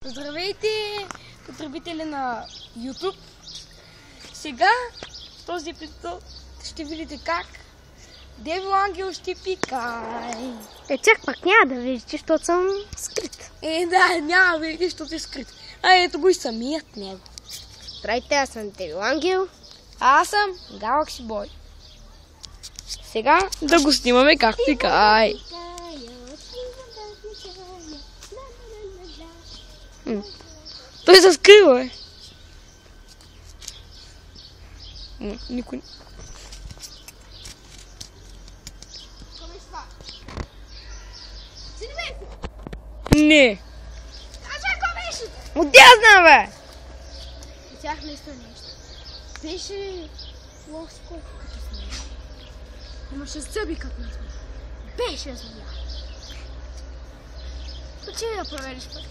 Здравейте, потребители на YouTube! Сега в този епизод ще видите как Девил Ангел ще пикае. Чак пак няма да видите, защото съм скрит. Да, няма да видите, защото е скрит. Ето го и самият него. Здравейте, аз съм Девил Ангел. А аз съм Galaxy Boy. Сега да го снимаме как пикае. Той се скрива, бе. Никой. Не. Отде я знам, бе! Тях наистина нещо. Беше плоско като змия. Имаше зъби като на змия. Беше змия. Почи да провериш път.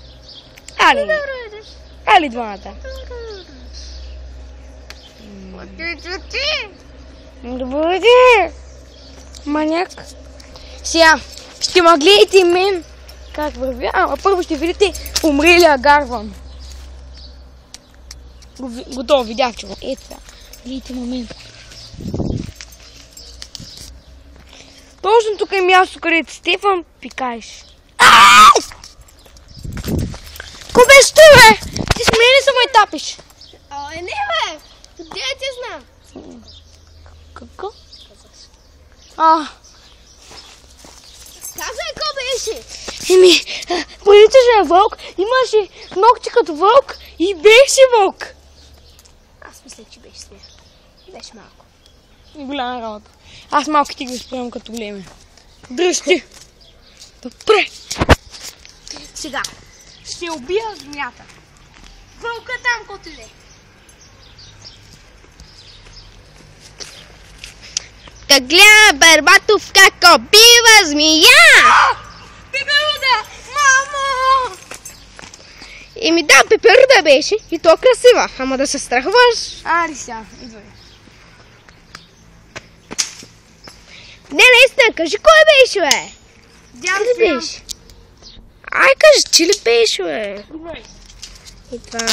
Али двамата. Добре. Маняк. Сега ще ма гледайте мен как вървя, а първо ще видите умрелия Гарван. Готово, видях, че го. Ето това. Гледайте момент. Точно тук е място, където Стефан пикаеш. Ко беше tu, бе? Ти с мене са ме тапиш. Не, бе! Къде ти знам? Какво? Казвай, ко беше? Приличаше вълк, имаше ногти като вълк и беше вълк. Аз мислех, че беше смех. Беше малко. Голяма работа. Аз малко ти го изправям като големи. Дръжте. Добре. Сега ще убия змията. Вълка там, който е. Да гледа Барбатов как убива змия! Пеперуда! Мамо! Да, пеперуда беше и то красива, ама да се страхваш. Ари сега, идвай. Не, наистина, кажи кой беше, бе? Къде беше? Ай, кажи, че ли беше, бе? Идвай. Идвам.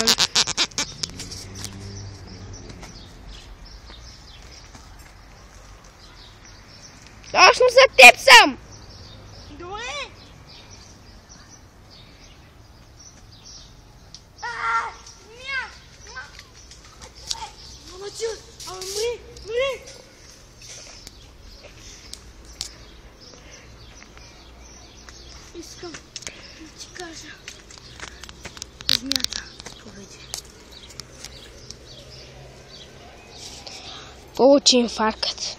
Точно за теб съм! Добре. Мама, ти, мри! Искам да ти кажа. Змията победи. Получи инфаркт.